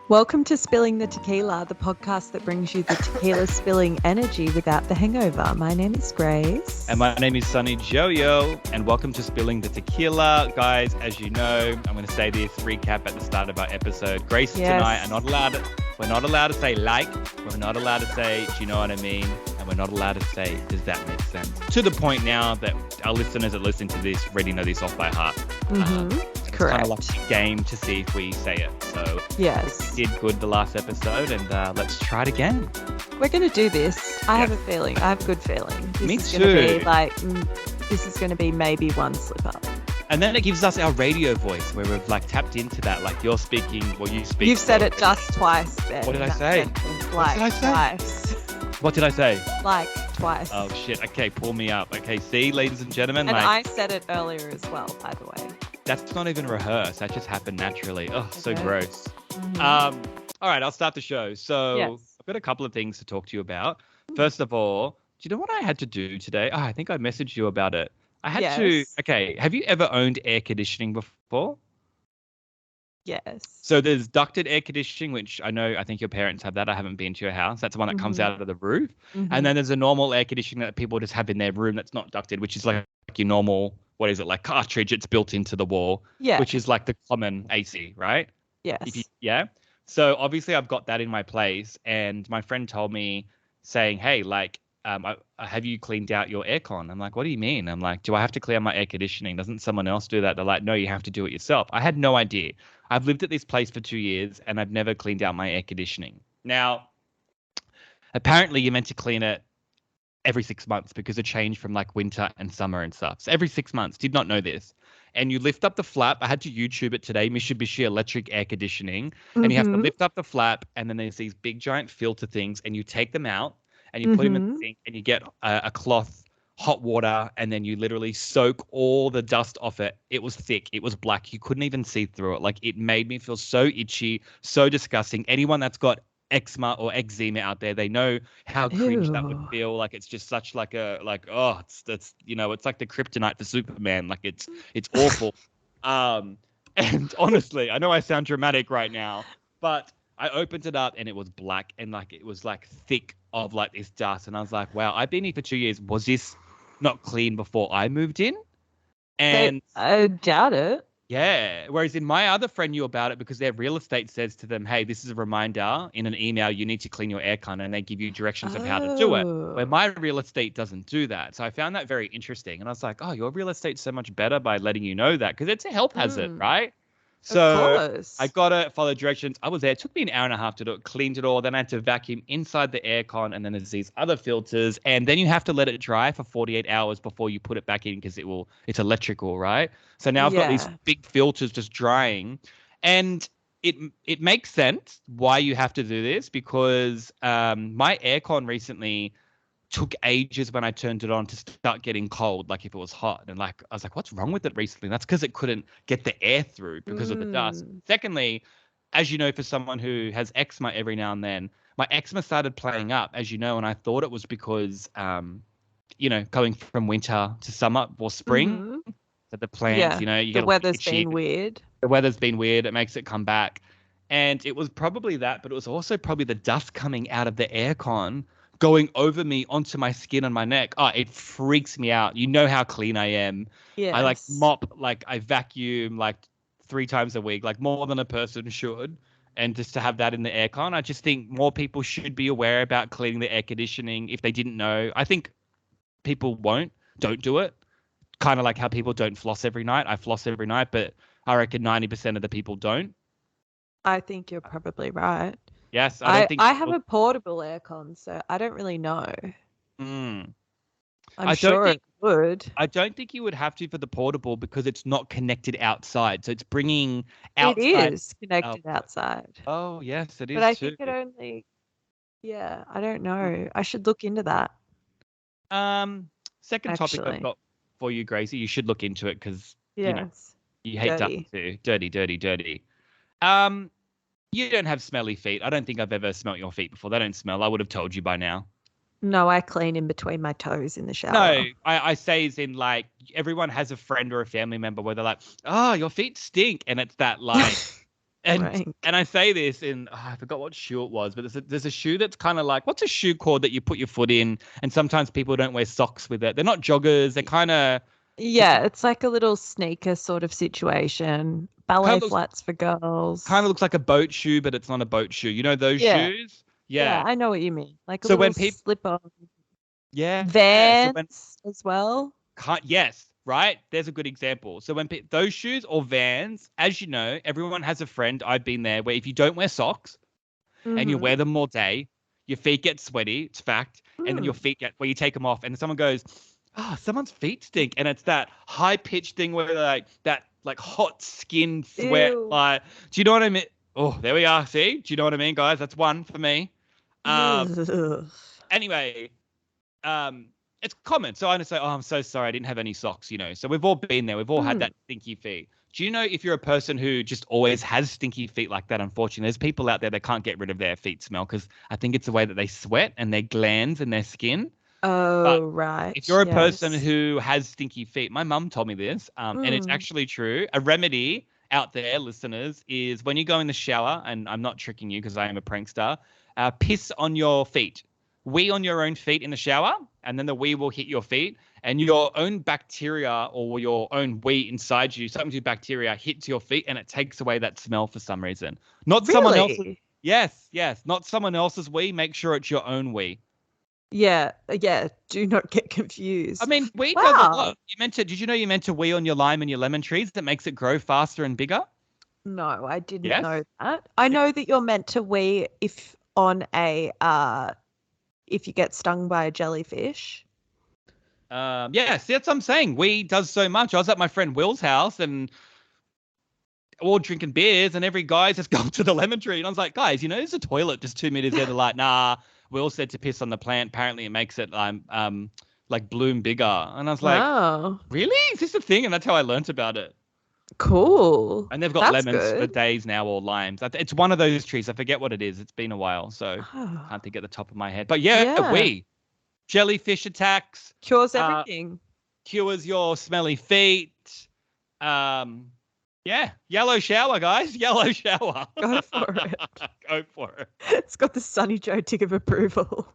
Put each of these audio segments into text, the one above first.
Welcome to Spilling the Tequila, the podcast that brings you the tequila spilling energy without the hangover. My name is Grace. And my name is sonny-joe, and welcome to Spilling the Tequila. Guys, as you know, I'm going to say this recap at the start of our episode. Grace tonight we're not allowed to say like, we're not allowed to say, do you know what I mean? And we're not allowed to say, does that make sense? To the point now that our listeners that listen to this already know this off by heart. Correct. It's kind of like a game to see if we say it. So yes, we did good the last episode, and let's try it again. We're going to do this. I have a feeling. I have a good feeling. Me too. This is going to be maybe one slip up. And then it gives us our radio voice where we've like tapped into that. Like you're speaking, well, you speak. You've said it just twice there. What did I say? Twice. What did I say? Like twice. Oh shit. Okay, pull me up. Okay, see, ladies and gentlemen. And I said it earlier as well, by the way. That's not even rehearsed. That just happened naturally. Oh, so gross. Mm-hmm. All right, I'll start the show. So I've got a couple of things to talk to you about. First of all, do you know what I had to do today? Oh, I think I messaged you about it. I had to. Okay, have you ever owned air conditioning before? Yes. So there's ducted air conditioning, which I think your parents have that. I haven't been to your house. That's the one that comes out of the roof. And then there's a normal air conditioning that people just have in their room that's not ducted, which is like your normal, what is it, like cartridge? It's built into the wall, which is like the common AC, right? Yes. So obviously I've got that in my place, and my friend told me saying, hey, like, have you cleaned out your aircon? I'm like, what do you mean? I'm like, do I have to clear my air conditioning? Doesn't someone else do that? They're like, no, you have to do it yourself. I had no idea. I've lived at this place for 2 years and I've never cleaned out my air conditioning. Now, apparently you're meant to clean it every 6 months because it changed from like winter and summer and stuff. So every 6 months, did not know this. And you lift up the flap. I had to YouTube it today, Mitsubishi electric air conditioning. And you have to lift up the flap, and then there's these big giant filter things, and you take them out and you put them in the sink, and you get a cloth, hot water, and then you literally soak all the dust off it. It was thick. It was black. You couldn't even see through it. Like, it made me feel so itchy, so disgusting. Anyone that's got eczema or eczema out there, they know how cringe that would feel. Like, it's just such like a, like, oh, it's like the kryptonite for Superman. Like, it's awful. And honestly, I know I sound dramatic right now, but I opened it up and it was black, and like it was like thick of like this dust, and I was like, wow, I've been here for 2 years. Was this not clean before I moved in? And I doubt it. Yeah. Whereas in my other friend knew about it because their real estate says to them, hey, this is a reminder in an email, you need to clean your aircon, and they give you directions of how to do it. Where my real estate doesn't do that. So I found that very interesting. And I was like, oh, your real estate's so much better by letting you know that, because it's a health hazard, right? So I got to follow directions. I was there. It took me an hour and a half to do it, cleaned it all. Then I had to vacuum inside the aircon, and then there's these other filters. And then you have to let it dry for 48 hours before you put it back in, because it's electrical, right? So now I've got these big filters just drying. And it makes sense why you have to do this, because my aircon recently took ages when I turned it on to start getting cold, like if it was hot. And like I was like, what's wrong with it recently? And that's because it couldn't get the air through because of the dust. Secondly, as you know, for someone who has eczema every now and then, my eczema started playing up, as you know, and I thought it was because going from winter to summer or spring, that the plants, you get the weather's been weird. The weather's been weird. It makes it come back. And it was probably that, but it was also probably the dust coming out of the aircon going over me onto my skin and my neck. Oh, it freaks me out. You know how clean I am. Yes. I like mop, like I vacuum like 3 times a week, like more than a person should. And just to have that in the aircon, I just think more people should be aware about cleaning the air conditioning if they didn't know. I think people don't do it. Kind of like how people don't floss every night. I floss every night, but I reckon 90% of the people don't. I think you're probably right. Yes, I have a portable aircon, so I don't really know. I'm sure it would. I don't think you would have to for the portable, because it's not connected outside. So it's bringing outside. It is connected outside. Oh, yes, it is. But I think it only, I don't know. I should look into that. Second topic I've got for you, Gracie, you should look into it, because you hate dust too. Dirty. You don't have smelly feet. I don't think I've ever smelt your feet before. They don't smell. I would have told you by now. No, I clean in between my toes in the shower. No, I say as in like everyone has a friend or a family member where they're like, oh, your feet stink. And it's that like, Rank. And I say this in I forgot what shoe it was, but there's a shoe that's kind of like, what's a shoe called that you put your foot in, and sometimes people don't wear socks with it. They're not joggers. They're kind of Yeah, it's like a little sneaker sort of situation. Ballet flats for girls. kind of looks like a boat shoe, but it's not a boat shoe. You know those Yeah. shoes? Yeah, Yeah. I know what you mean. Like a So when little people, slip-on. yeah. So when Vans as well. yes, right. There's a good example. So when those shoes or Vans, as you know, everyone has a friend. I've been there where if you don't wear socks and you Mhm. wear them all day, your feet get sweaty. It's fact. And then your feet get where you take them off, and someone goes, "Oh, someone's feet stink," and it's that high pitched thing where like that like hot skin sweat. Ew. Like, do you know what I mean? Oh, there we are. See, do you know what I mean, guys? That's one for me. Ugh. Anyway, it's common. So I just say, "Oh, I'm so sorry, I didn't have any socks," you know. So we've all been there. We've all had that stinky feet. Do you know if you're a person who just always has stinky feet like that? Unfortunately, there's people out there that can't get rid of their feet smell because I think it's the way that they sweat and their glands and their skin. But Oh, right. if you're a person Yes. who has stinky feet, my mum told me this, and it's actually true. A remedy out there, listeners, is when you go in the shower, and I'm not tricking you because I am a prankster, piss on your feet. Wee on your own feet in the shower, and then the wee will hit your feet, and your own bacteria or your own wee inside you, something to do with bacteria, hits your feet, and it takes away that smell for some reason. Not someone else's. Really? Yes, not someone else's wee. Make sure it's your own wee. Yeah, yeah. Do not get confused. I mean, wee does a Wow. lot. Did you know you meant to wee on your lime and your lemon trees? That makes it grow faster and bigger. No, I didn't Yes. know that. I know that you're meant to wee if you get stung by a jellyfish. Yeah, see, that's what I'm saying. Wee does so much. I was at my friend Will's house and all drinking beers, and every guy's just gone to the lemon tree. And I was like, guys, you know, there's a toilet just 2 meters there. They're like, nah, Will said to piss on the plant. Apparently it makes it like bloom bigger. And I was like, Wow. really? Is this a thing? And that's how I learnt about it. Cool. And they've got That's lemons for good. days now, or limes. It's one of those trees. I forget what it is. It's been a while, so Oh, can't think at the top of my head. But yeah, yeah. jellyfish attacks, Cures everything. cures your smelly feet. Yeah, yellow shower, guys. Yellow shower. Go for it. Go for it. It's got the sonny-joe tick of approval.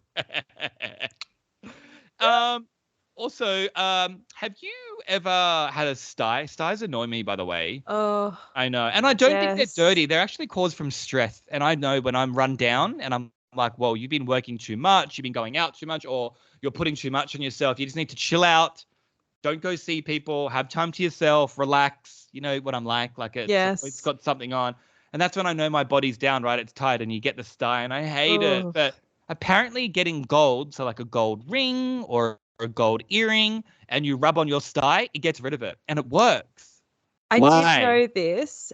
Also, have you ever had a sty? Styes annoy me, by the way. Oh, I know. And I don't think yes. they're dirty. They're actually caused from stress. And I know when I'm run down and I'm like, well, you've been working too much, you've been going out too much, or you're putting too much on yourself. You just need to chill out. Don't go see people. Have time to yourself. Relax. You know what I'm like. Like it's got something on. And that's when I know my body's down, right? It's tired and you get the sty and I hate it. Oh. But apparently getting gold, so like a gold ring or a gold earring, and you rub on your sty, it gets rid of it. And it works. I Why? did know this.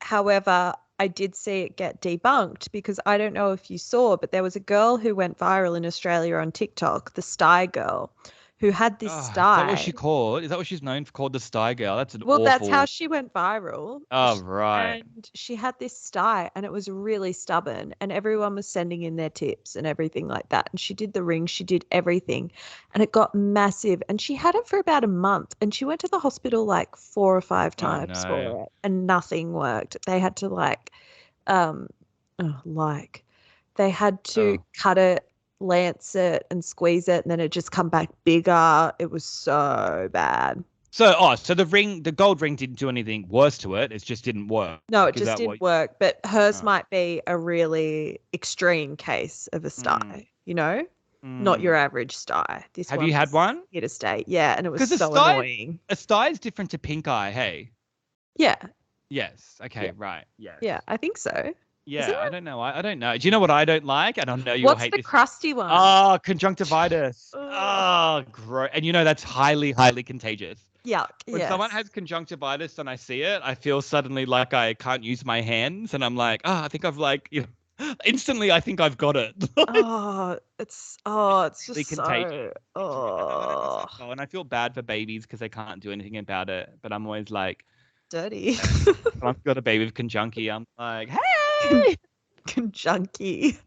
However, I did see it get debunked because I don't know if you saw, but there was a girl who went viral in Australia on TikTok, the sty girl, who had this Is sty. that what she called? Is that what she's known for, called the sty girl? That's an Well, awful... that's how she went viral. Oh, right. And she had this sty and it was really stubborn and everyone was sending in their tips and everything like that. And she did the ring, she did everything and it got massive. And she had it for about a month and she went to the hospital like 4 or 5 times for it and nothing worked. They had to they had to cut it, lance it and squeeze it and then it just come back bigger. It was so bad. So the gold ring didn't do anything worse to it. It just didn't work. No, it just didn't work. But hers might be a really extreme case of a sty, you know? Not your average sty. Have you had one? Here to stay. Yeah, and it was so annoying. A sty is different to pink eye, hey? Yeah. Yes. Okay, Yeah. right. Yes. Yeah, I think so. Yeah, I don't know. I don't know. Do you know what I don't like? I don't know. You'll What's hate the this. crusty one? Oh, conjunctivitis. Ugh. Oh, gross. And you know that's highly, highly contagious. Yuck. When someone has conjunctivitis and I see it, I feel suddenly like I can't use my hands, and I'm like, I think I've instantly I think I've got it. It's just Really so. contagious. Oh, And I feel bad for babies because they can't do anything about it. But I'm always like, dirty. when I've got a baby with conjunky, I'm like, hey. Conjunky.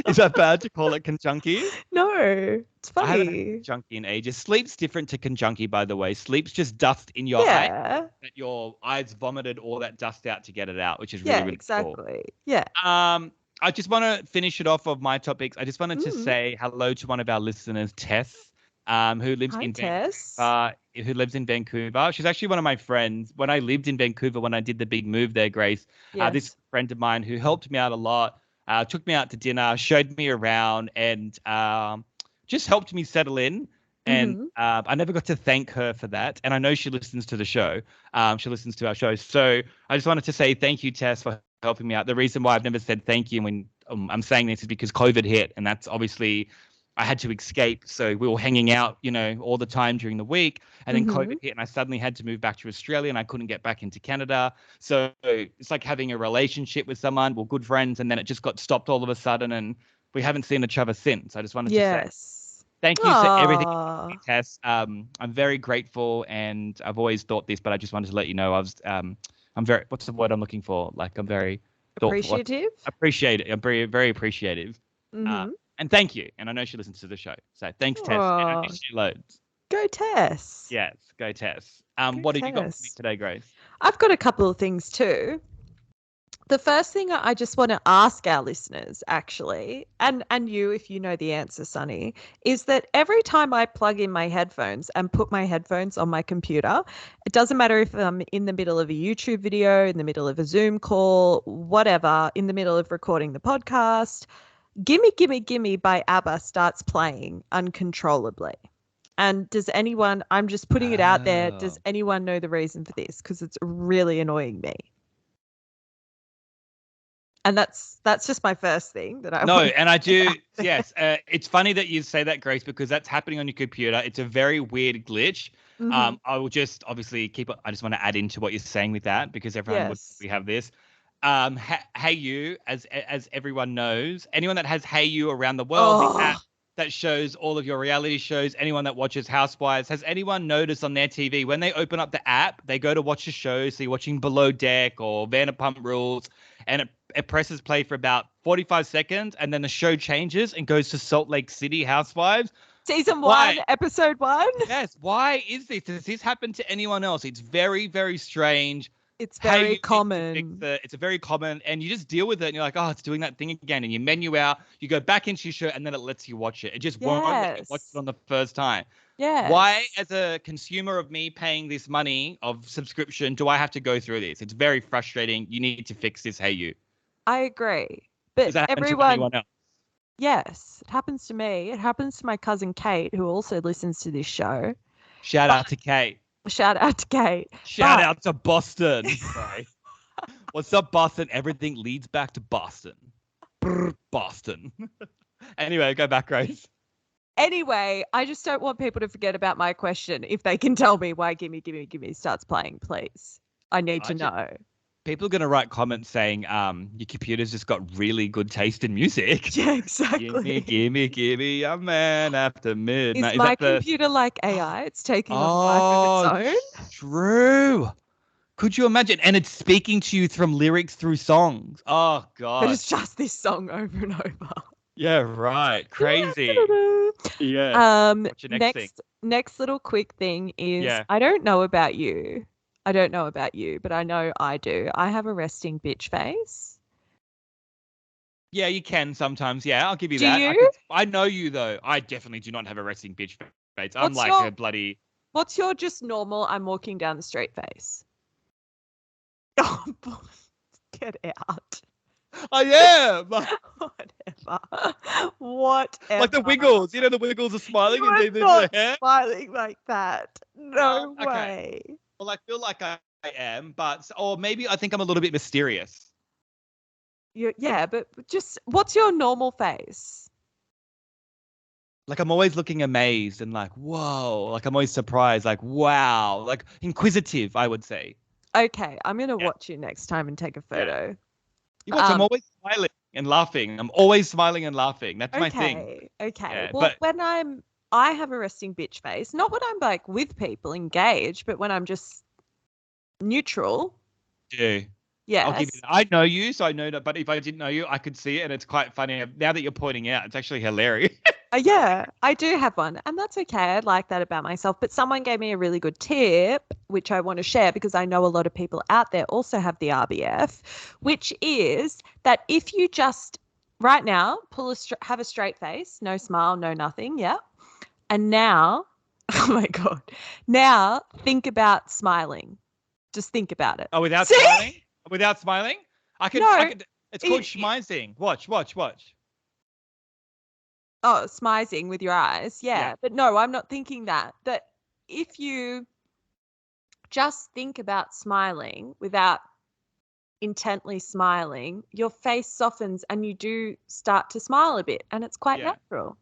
Is that bad to call it conjunky? No, it's I haven't had funny. conjunky in ages. Sleep's different to conjunky, by the way. Sleep's just dust in your eye Yeah. that your eyes vomited all that dust out to get it out, which is really, Yeah, really cool. exactly. Yeah. I just want to finish it off of my topics. I just wanted to Mm. say hello to one of our listeners, Tess, who lives Hi, in Tess. Vancouver. Who lives in Vancouver? She's actually one of my friends. When I lived in Vancouver, when I did the big move there, Grace, this Yes. friend of mine who helped me out a lot, took me out to dinner, showed me around, and just helped me settle in. And Mm-hmm. I never got to thank her for that. And I know she listens to the show. She listens to our show. So I just wanted to say thank you, Tess, for helping me out. The reason why I've never said thank you when I'm saying this is because COVID hit, and that's obviously I had to escape. So we were hanging out, all the time during the week, and then Mm-hmm. COVID hit, and I suddenly had to move back to Australia, and I couldn't get back into Canada. So it's like having a relationship with someone, well, good friends, and then it just got stopped all of a sudden, and we haven't seen each other since. I just wanted to say Yes. thank you for everything, Ah, Tess. I'm very grateful, and I've always thought this, but I just wanted to let you know I'm very, what's the word I'm looking for? Like I'm very thoughtful, appreciative. appreciate it. I'm very, very appreciative. Uh, Mm-hmm. and thank you. And I know she listens to the show, so thanks, Tess. And I Oh, miss you loads. go Tess. Yes, go Tess. Go What have you got for me Tess. today, Grace? I've got a couple of things too. The first thing I just want to ask our listeners, actually, and you, if you know the answer, Sunny, is that every time I plug in my headphones and put my headphones on my computer, it doesn't matter if I'm in the middle of a YouTube video, in the middle of a Zoom call, whatever, in the middle of recording the podcast, "Gimme, Gimme, Gimme" by ABBA starts playing uncontrollably. And does anyone, I'm just putting it out there, does Oh. anyone know the reason for this? Because it's really annoying me. And that's just my first thing that I No, want and I to do. Yes, it's funny that you say that, Grace, because that's happening on your computer. It's a very weird glitch. hmm I will just obviously keep. I just want to add into what you're saying with that because everyone would Yes. probably have this. Hey You, as everyone knows, anyone that has Hey You around the world, the app Oh, that shows all of your reality shows, anyone that watches Housewives, has anyone noticed on their TV when they open up the app, they go to watch a show, so you're watching Below Deck or Vanderpump Rules, and it presses play for about 45 seconds, and then the show changes and goes to Salt Lake City Housewives. season Why? one, episode one. Yes. Why is this? Does this happen to anyone else? It's very, very strange. It's Hey, very you need to fix common. it. It's a very common, and you just deal with it, and you're like, oh, it's doing that thing again, and you menu out, you go back into your show, and then it lets you watch it. It just won't let you watch it Yes. on the first time. Why, Yes. as a consumer of me paying this money of subscription, do I have to go through this? It's very frustrating. You need to fix this. Hey, you. I agree. Does But that happen to everyone, anyone else? yes, it happens to me. It happens to my cousin Kate, who also listens to this show. Shout But out to Kate. shout out to Kate. Shout But out to Boston. Sorry. What's up, Boston? Everything leads back to Boston. Brr, Boston. Anyway, go back, Grace. anyway, I just don't want people to forget about my question. If they can tell me why Gimme, Gimme, Gimme starts playing, please. I need I to just, know. people are gonna write comments saying, your computer's just got really good taste in music. Yeah, Gimme, exactly. gimme, gimme a man after Is midnight. Is my that the? computer like AI? It's taking on a life of its Oh, own. true. Could you imagine? And it's speaking to you from lyrics through songs. Oh But God. it's just this song over and over. Yeah, right. Crazy. Yeah. What's your next thing? Next little quick thing is Yeah. I don't know about you. I don't know about you, but I know I do. I have a resting bitch face. Yeah, you can sometimes. Yeah, I'll give you Do that. you? I know you though. I definitely do not have a resting bitch face. I'm What's like your a bloody. what's your just normal I'm walking down the street face? Oh, get out. I am Whatever. like the Whatever. Wiggles. You know, the Wiggles are smiling You and are they do their not hair. smiling like that. No Okay. way. Well, I feel like I am, but or maybe I think I'm a little bit mysterious. Yeah, but just what's your normal face? Like I'm always looking amazed and like, whoa. Like I'm always surprised. Like, wow. Like inquisitive, I would say. Okay, I'm gonna Yeah. watch you next time and take a Yeah. photo. You watch. I'm Um, always smiling and laughing. I'm always smiling and laughing. That's my thing. okay. Yeah. Well, But when I have a resting bitch face, not when I'm like with people engaged, but when I'm just neutral. do. I'll give you Yes. that. I know you, so I know that. But if I didn't know you, I could see it, and it's quite funny. Now that you're pointing out, it's actually hilarious. Yeah, I do have one, and that's okay. I like that about myself. But someone gave me a really good tip, which I want to share because I know a lot of people out there also have the RBF, which is that if you just right now have a straight face, no smile, no nothing, yeah, and now, oh my God, now think about smiling. Just think about it. Oh, without See? smiling? Without smiling? I No, could. It's called it, schmeizing. Watch. oh, smizing with your eyes. Yeah. Yeah. But no, I'm not thinking that. That if you just think about smiling without intently smiling, your face softens and you do start to smile a bit, and it's quite Yeah. natural.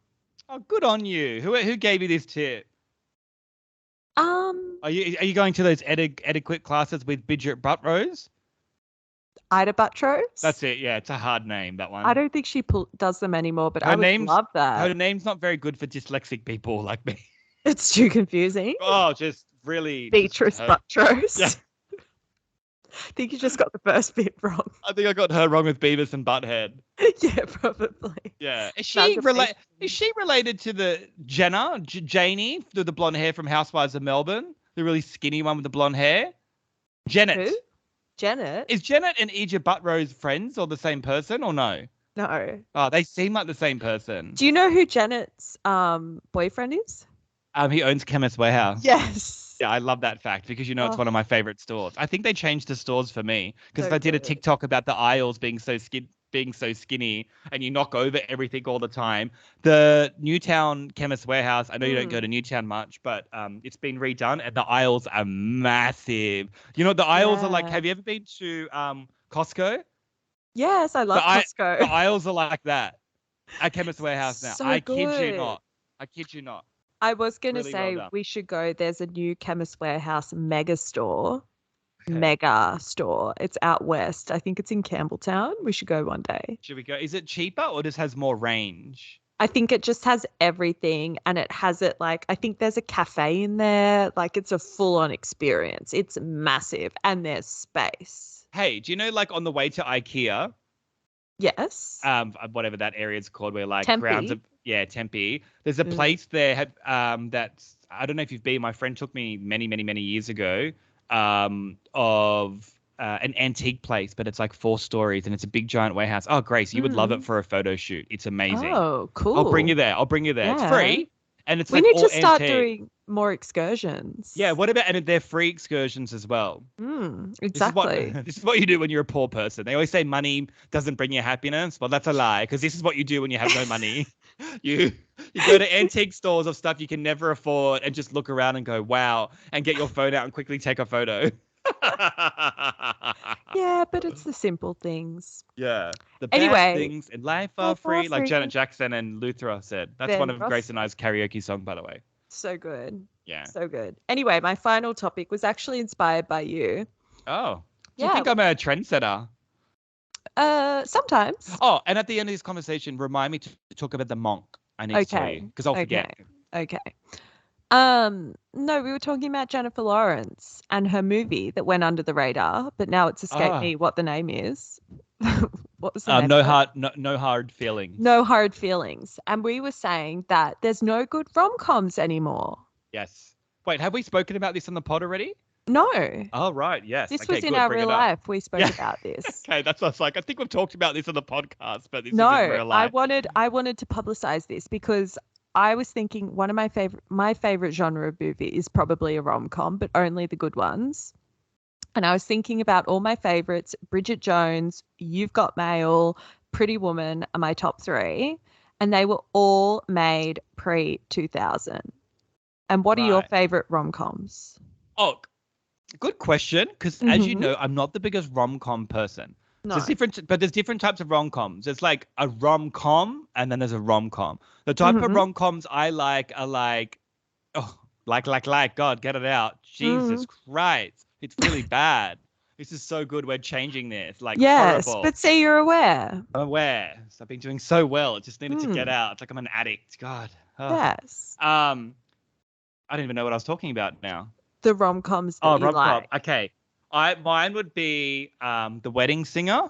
Oh, good on you. Who gave you this tip? Um, Are you going to those etiquette classes with Bridget Butrose? Ida Buttrose. That's it. Yeah, it's a hard name, that I one. don't think she does them anymore, but I Her would name's love her that. name's not very good for dyslexic people like me. It's too confusing. Oh, just really just Beatrice her. Yeah, Buttrose. I think you just got the first bit wrong. I think I got her wrong with Beavis and Butthead. Yeah, probably. Yeah. Amalgamation. Is she related to the Janie, the blonde hair from Housewives of Melbourne? The really skinny one with the blonde hair? Who? Janet. Janet? Is Janet and Ija Buttrose friends or the same person or no? No. Oh, they seem like the same person. Do you know who Janet's boyfriend is? He owns Chemist Warehouse. Yes. Yeah, I love that fact because it's Oh, one of my favorite stores. I think they changed the stores for me because so I did a good. TikTok about the aisles being so skinny and you knock over everything all the time. The Newtown Chemist Warehouse, I know you don't go Mm, to Newtown much, but it's been redone and the aisles are massive. You know what the aisles are like? yeah. Have you ever been to Costco? Yes, I The love I the Costco. aisles are like that at Chemist Warehouse now. So I kid you good. not. I kid you not. I was going to Really well say done. we should go. There's a new Chemist Warehouse mega store. Okay. Mega store. It's out west. I think it's in Campbelltown. We should go one day. Should we go? Is it cheaper or just has more range? I think it just has everything and it has it like, I think there's a cafe in there. Like it's a full on experience. It's massive and there's space. Hey, do you know like on the way to IKEA, Yes. whatever that area is called, where like grounds Tempe. of yeah, Tempe. There's a Mm. place there that's I don't know if you've been. My friend took me many years ago of an antique place, but it's like 4 stories and it's a big giant warehouse. Oh, Grace, you would love it Mm. for a photo shoot. It's amazing. Oh, I'll bring you cool. there. I'll bring you there. It's Yeah. free and it's We like need all to start antique. doing more Yeah, excursions. what about and they're free excursions as well. This is what Exactly. this is what you do when you're a poor person. They always say money doesn't bring you happiness. Well, that's a lie because this is what you do when you have no money. You you go to antique stores of stuff you can never afford and just look around and go, "Wow," and get your phone out and quickly take a photo. Yeah, but it's the simple things. Yeah. The best Anyway, things in life are life are free, like Janet free. Jackson and Luther said. That's one Ben of Grace Ross. and I's karaoke song, by the way. So good. Yeah. So good. Anyway, my final topic was actually inspired by you. Oh. Do you Yeah. think I'm a trendsetter? Sometimes. Oh, and at the end of this conversation, remind me to talk about the monk. I need to tell you Okay. because I'll Okay. forget. Okay. No, we were talking about Jennifer Lawrence and her movie that went under the radar, but now it's escaped Ah, me what the name is. What was the name no of it? hard, no hard feelings. No Hard Feelings. And we were saying that there's no good rom-coms anymore. Yes. Wait, have we spoken about this on the pod already? No. Oh, right. Yes. This Okay, was in good. our Bring real it up. life. We spoke Yeah. about this. Okay, that's what I was like. I think we've talked about this on the podcast, but this is in No, real I life. wanted to publicize this because I was thinking one of my favorite genre of movie is probably a rom-com, but only the good ones. And I was thinking about all my favorites, Bridget Jones, You've Got Mail, Pretty Woman are my top three, and they were all made pre-2000. And what are your Right. favorite rom-coms? Oh, good question. Because as you Mm-hmm. know, I'm not the biggest rom-com person. So No. there's different types of rom-coms. There's like a rom-com and then there's a rom-com. The type of Mm-hmm. rom-coms I like are like, oh, like, God, get it out. Mm. Jesus Christ. It's really bad. This is so good. We're changing this. Like Yes, horrible. but see, you're aware. I'm aware. So I've been doing so well. It just needed to get Mm. out. It's like I'm an addict. God. Ugh. Yes. I don't even know what I was talking about now. The rom-coms that Oh, you rom-com. like. Okay. Mine would be The Wedding Singer.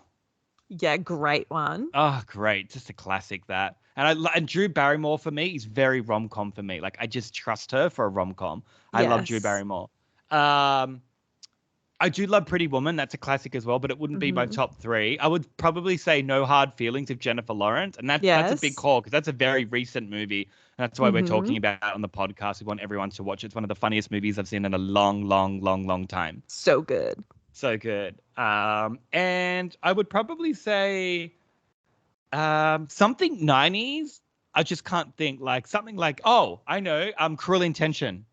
Yeah, great one. Oh, great. Just a classic that. And Drew Barrymore for me is very rom-com for me. Like I just trust her for a rom-com. I love Drew Yes. Barrymore. Um I do love Pretty Woman. That's a classic as well, but it wouldn't be my Hmm. top three. I would probably say No Hard Feelings of Jennifer Lawrence, and that's a big Yes. call because that's a very recent movie, and that's why we're Hmm. talking about it on the podcast. We want everyone to watch it. It's one of the funniest movies I've seen in a long, long, long, long time. So good. So good. And I would probably say something 90s. I just can't think like something like, oh, I know, Cruel Intention.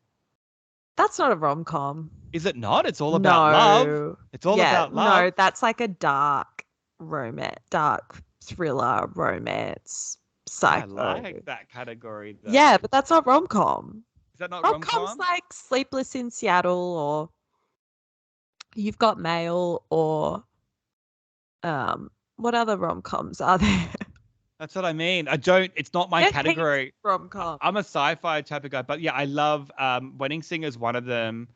That's not a rom-com. Is it not? It's all about love. No. It's all Yeah, about no, love. that's like a dark romance, dark thriller romance, I psycho. like that category though. Yeah, but that's not rom-com. Is that not Rom-com's rom-com? like Sleepless in Seattle or You've Got Mail or what other rom-coms are there? That's what I mean. I don't. It's not my There's heaps category. of rom-com. I'm a sci-fi type of guy, but yeah, I love Wedding Singer's one of them.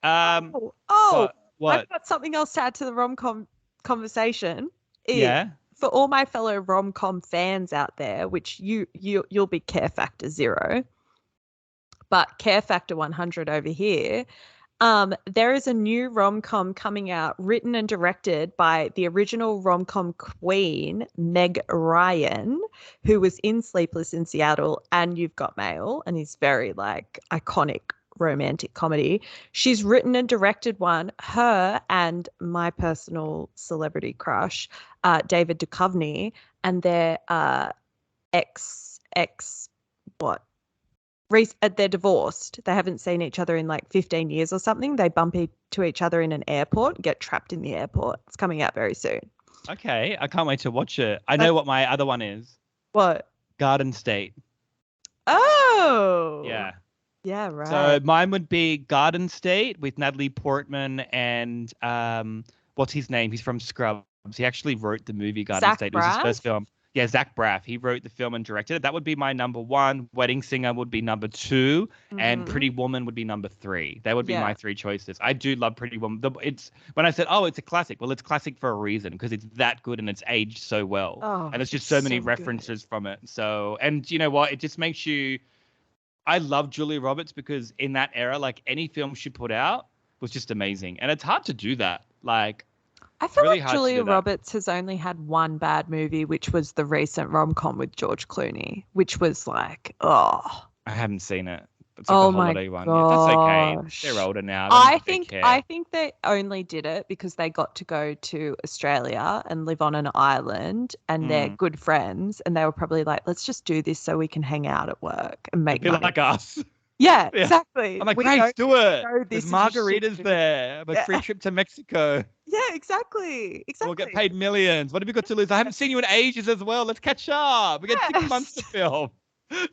Um, Oh, what? I've What? got something else to add to the rom-com conversation. Yeah. For all my fellow rom-com fans out there, which you'll be Care Factor 0, but Care Factor 100 over here. There is a new rom-com coming out, written and directed by the original rom-com queen, Meg Ryan, who was in Sleepless in Seattle and You've Got Mail, and is very like iconic romantic comedy. She's written and directed one, her and my personal celebrity crush, David Duchovny, and their ex what they're divorced. They haven't seen each other in like 15 years or something. They bump into each other in an airport, get trapped in the airport. It's coming out very soon. Okay. I can't wait to watch it. I know That's what my other one is. what? Garden State. Oh, Yeah. yeah, So right. mine would be Garden State with Natalie Portman and what's his name? He's from Scrubs. He actually wrote the movie Garden Zach State. It was his first Braff. film. Yeah, Zach Braff. He wrote the film and directed it. That would be my number one. Wedding Singer would be number two, and Hmm. Pretty Woman would be number three. They would be Yeah. my three choices. I do love Pretty Woman. It's when I said, oh, it's a classic. Well, it's classic for a reason because it's that good and it's aged so well, and Oh, there's just it's so many so good. references from it. So, and you know what? It just makes you I love Julia Roberts because in that era, like any film she put out was just amazing. And it's hard to do that. Like, I feel really like hard to Julia do that. Roberts has only had one bad movie, which was the recent rom-com with George Clooney, which was like, oh, I haven't seen it. It's like a oh my holiday one. Yeah, that's okay. They're gosh. older now. I don't I think they think I care. think they only did it because they got to go to Australia and live on an island and they're Mm. good friends and they were probably like, let's just do this so we can hang out at work and They'd make be money. like us. Yeah, Yeah. exactly. I'm like, great, do it. This There's is a shit margaritas movie. there. A Yeah. free trip to Mexico. Yeah, exactly. We'll get Exactly. paid millions. What have you got to lose? I haven't seen you in ages as well. Let's catch up. We got 6 months Yes. to film.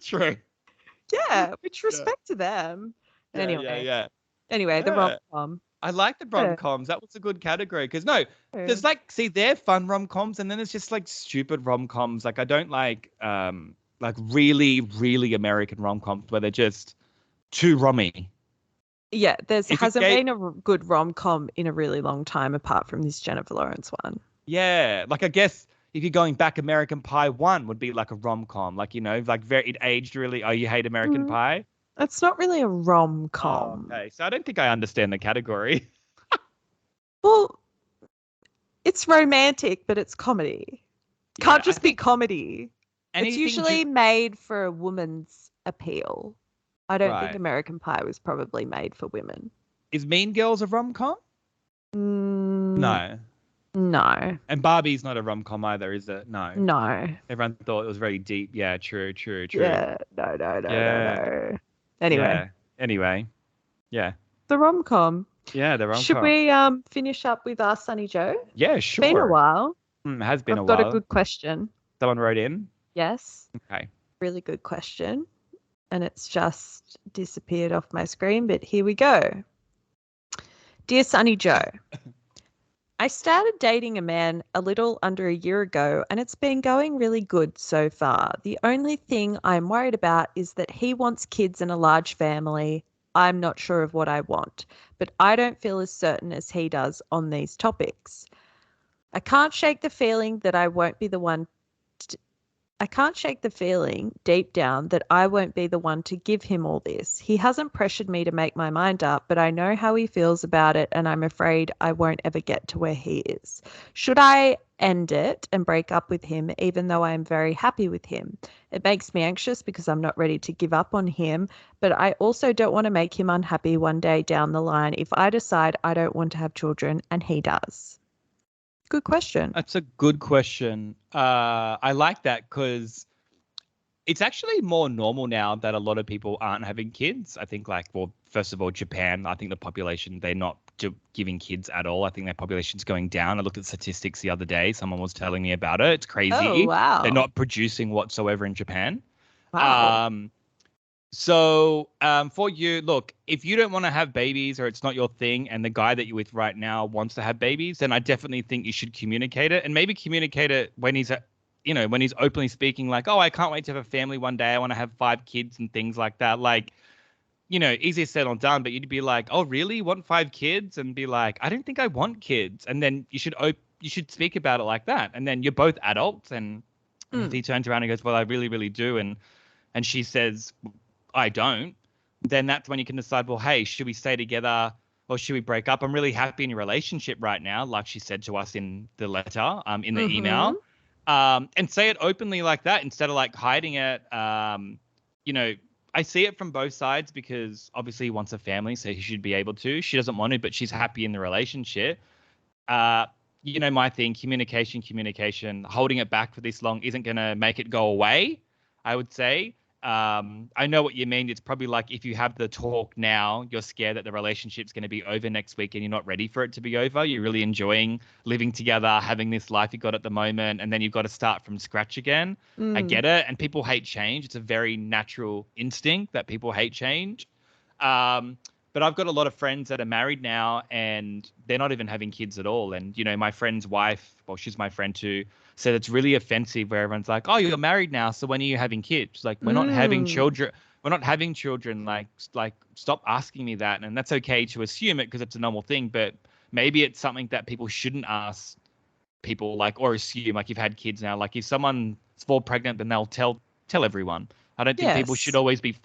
True. Yeah, which Yeah. respect to them. Yeah. Yeah. Anyway, Yeah. The Yeah. rom-com. I like the Yeah. rom-coms. That was a good category because no, there's like see they're fun rom-coms and then there's just like stupid rom-coms. Like I don't like really really American rom-coms where they're just too rommy. Yeah, there's If it hasn't gave been a good rom-com in a really long time apart from this Jennifer Lawrence one. yeah, like I guess if you're going back, American Pie 1 would be like a rom-com. Like like very it aged really. Oh, you hate American Mm, Pie? it's not really a Oh, rom-com. okay. So I don't think I understand the category. Well, it's romantic, but it's comedy. Yeah, Can't I just be think comedy. It's anything usually made for a woman's appeal. I don't think right. American Pie was probably made for women. Is Mean Girls a rom-com? Mm, No. no, And Barbie's not a rom-com either, is it? No. no. Everyone thought it was very deep. Yeah, true, true, true. Yeah, no, no, no, no, Yeah, no. Anyway, yeah. Anyway, yeah, the rom-com. yeah, the Should rom-com. we finish up with our Sunny Joe? Yeah, Been a sure. while. It has been a I've got a while. good question. Someone wrote in. Yes, Okay. really good question. And it's just disappeared off my screen, but here we go. Dear Sunny Joe, I started dating a man a little under a year ago and it's been going really good so far. The only thing I'm worried about is that he wants kids and a large family I'm not sure of what I want, but I don't feel as certain as he does on these topics. I can't shake the feeling that I won't be the one I can't shake the feeling deep down that I won't be the one to give him all this. He hasn't pressured me to make my mind up, but I know how he feels about it, and I'm afraid I won't ever get to where he is. Should I end it and break up with him, even though I am very happy with him? It makes me anxious because I'm not ready to give up on him, but I also don't want to make him unhappy one day down the line if I decide I don't want to have children and he does. Good question. That's a good question. I like that because it's actually more normal now that a lot of people aren't having kids. I think, like, well, first of all, Japan, I think the population, they're not giving kids at all. I think their population's going down. I looked at statistics the other day. Someone was telling me about it. It's Oh, crazy. They're wow. not producing whatsoever in Japan. Wow. Um, for you, look, if you don't want to have babies or it's not your thing and the guy that you're with right now wants to have babies, then I definitely think you should communicate it and maybe communicate it when he's, when he's openly speaking like, oh, I can't wait to have a family one day. I want to have 5 kids and things like that. Like, easier said than done, but you'd be like, oh, really? You want 5 kids? And be like, I don't think I want kids. And then you should speak about it like that. And then you're both adults. And if Mm. he turns around and goes, well, I really, really do. And she says, I don't, then that's when you can decide, well, hey, should we stay together or should we break up? I'm really happy in your relationship right now, like she said to us in the letter, in the Mm-hmm. email. And say it openly like that instead of like hiding it. You know, I see it from both sides because obviously he wants a family, so he should be able to. She doesn't want to, but she's happy in the relationship. Uh, my thing, communication, holding it back for this long isn't going to make it go away, I would say. I know what you mean. It's probably like if you have the talk now, you're scared that the relationship's going to be over next week and you're not ready for it to be over. You're really enjoying living together, having this life you got at the moment, and then you've got to start from scratch again. I Mm. get it. And people hate change. It's a very natural instinct that people hate change. Um, but I've got a lot of friends that are married now and they're not even having kids at all. And, my friend's wife, well, she's my friend too, said it's really offensive where everyone's like, oh, you're married now, so when are you having kids? Like, we're not having Mm. children. We're not having children. Like, stop asking me that. And that's okay to assume it because it's a normal thing. But maybe it's something that people shouldn't ask people, like, or assume. Like, you've had kids now. Like, if someone's fall pregnant, then they'll tell everyone. I don't think people should Yes. always be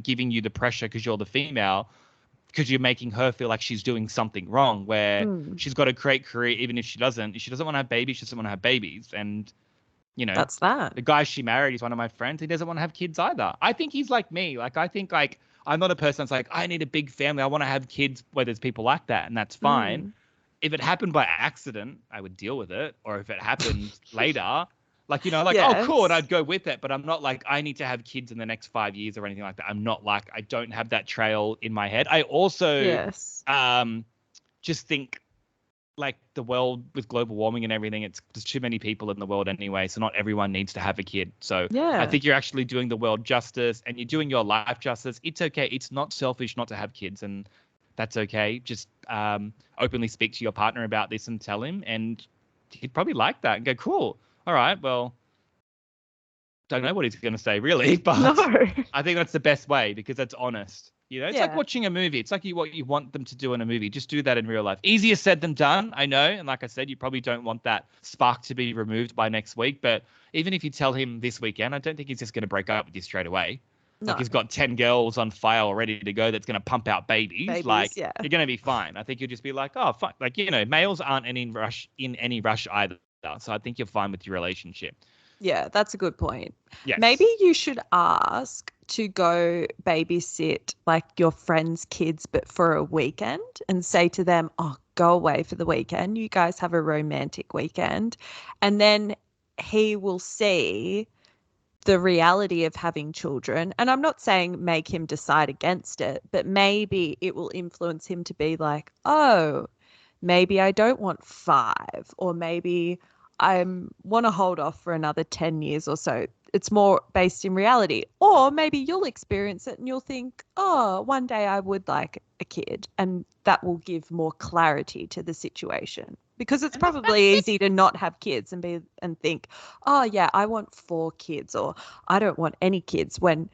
giving you the pressure because you're the female, because you're making her feel like she's doing something wrong, where Mm. she's got a great career even if she doesn't. If she doesn't want to have babies, she doesn't want to have babies. And you know, That's that. the guy she married is one of my friends. He doesn't want to have kids either. I think he's like me. Like, I think, like, I'm not a person that's like, I need a big family. I want to have kids, where there's people like that, and that's fine. Mm. If it happened by accident, I would deal with it. Or if it happened later, like, like, oh, cool, and Yes. I'd go with it. But I'm not like, I need to have kids in the next 5 years or anything like that. I'm not like, I don't have that trail in my head. I also Yes. just think, like, the world with global warming and everything, there's too many people in the world anyway, so not everyone needs to have a kid. So I Yeah. think you're actually doing the world justice and you're doing your life justice. It's okay. It's not selfish not to have kids, and that's okay. Just openly speak to your partner about this and tell him, and he'd probably like that and go, cool. All right, well, don't know what he's going to say really, No. but I think that's the best way because that's honest. It's like Yeah. watching a movie. It's like what you want them to do in a movie. Just do that in real life. Easier said than done, I know. And like I said, you probably don't want that spark to be removed by next week. But even if you tell him this weekend, I don't think he's just going to break up with you straight away. Like, No. he's got 10 girls on file ready to go that's going to pump out babies. Babies. Like, Yeah. you're going to be fine. I think you'll just be like, oh, fine. Like, males aren't in any rush either. So I think you're fine with your relationship. Yeah. That's a good point. Maybe Yes. you should ask to go babysit like your friends' kids, but for a weekend and say to them, oh, go away for the weekend. You guys have a romantic weekend. And then he will see the reality of having children. And I'm not saying make him decide against it, but maybe it will influence him to be like, oh, maybe I don't want 5, or maybe I want to hold off for another 10 years or so. It's more based in reality. Or maybe you'll experience it and you'll think, oh, one day I would like a kid. And that will give more clarity to the situation. Because it's And probably easy to not have kids and think, oh yeah, I want 4 kids, or I don't want any kids, when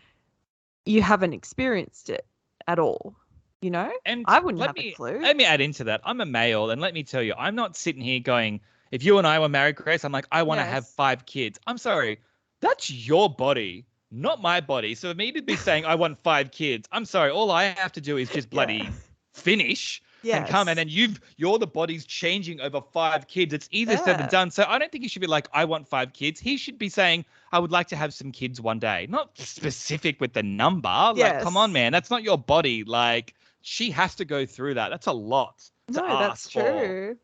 you haven't experienced it. at all. You know, And I wouldn't have a clue. let me add into that. I'm a male, and let me tell you, I'm not sitting here going, if you and I were married, Grace, I'm like, I want to have 5 kids. I'm sorry, that's your body, not my body. So for me to be saying I want 5 kids, I'm sorry, all I have to do is just bloody finish and come, and then you're the body's changing over 5 kids. It's easier said than done. So I don't think you should be like, I want 5 kids. He should be saying, I would like to have some kids one day. Not specific with the number. Like, come on, man. That's not your body. Like, she has to go through that. That's a lot to ask for. True.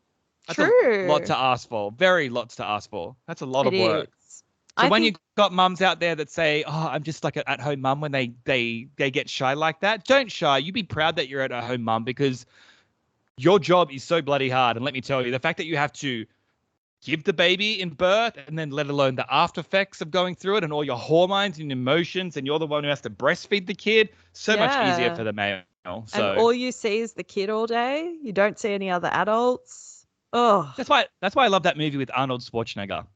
That's a lot to ask for. Very lots to ask for. That's a lot of work. So when you've got mums out there that say, oh, I'm just like an at-home mum, when they get shy like that, don't shy. You be proud that you're an at-home mum, because your job is so bloody hard. And let me tell you, the fact that you have to give the baby in birth, and then let alone the after effects of going through it and all your hormones and emotions, and you're the one who has to breastfeed the kid, so much easier for the male. So, and all you see is the kid all day. You don't see any other adults. Oh, that's why I love that movie with Arnold Schwarzenegger.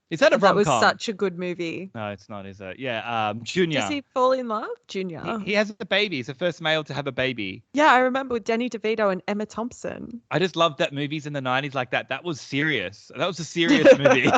Is that a rom-com? That was such a good movie. No, it's not, is it? Yeah, Junior. Does he fall in love? Junior. He has a baby. He's the first male to have a baby. Yeah, I remember with Danny DeVito and Emma Thompson. I just loved that movies in the 90s like that. That was serious. That was a serious movie. You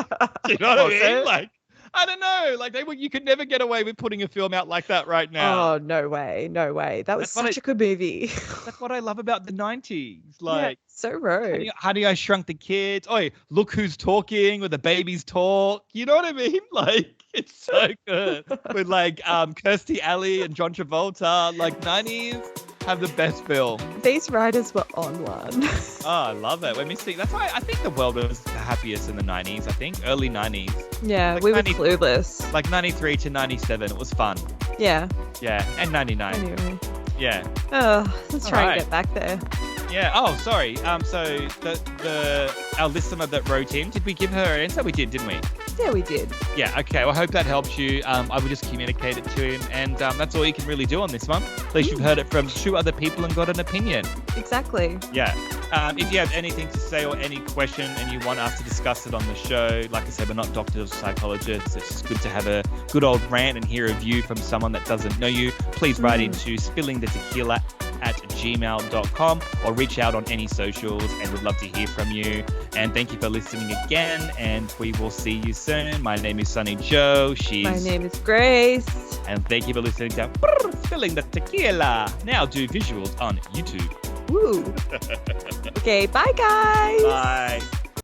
know what I mean? Like, I don't know. Like, you could never get away with putting a film out like that right now. Oh, no way. No way. That was such a good movie. That's what I love about the 90s. Like, so road. Honey, I Shrunk the Kids. Oh, look who's talking, with the babies talk. You know what I mean? Like, it's so good. With like Kirstie Alley and John Travolta. Like, 90s have the best film. These writers were on one. Oh, I love it. When we see, that's why I think the world was the happiest in the 90s. I think early 90s. Yeah, like we were clueless. Like 93 to 97, it was fun. Yeah. Yeah, and 99. Anyway. Yeah. Oh, let's try and get back there. Yeah. Oh, sorry. So our listener that wrote in, did we give her an answer? We did, didn't we? Yeah, we did. Yeah. Okay. Well, I hope that helps you. I will just communicate it to him, and that's all you can really do on this one. At least you've heard it from 2 other people and got an opinion. Exactly. Yeah. If you have anything to say or any question and you want us to discuss it on the show, like I said, we're not doctors or psychologists. It's just good to have a good old rant and hear a view from someone that doesn't know you. Please write into spillingthetequila@gmail.com or reach out on any socials, and we'd love to hear from you. And thank you for listening again, and we will see you soon. My name is Sonny-Joe. My name is Grace. And thank you for listening to Spilling the Tequila. Now do visuals on YouTube. Woo. Okay, bye guys. Bye.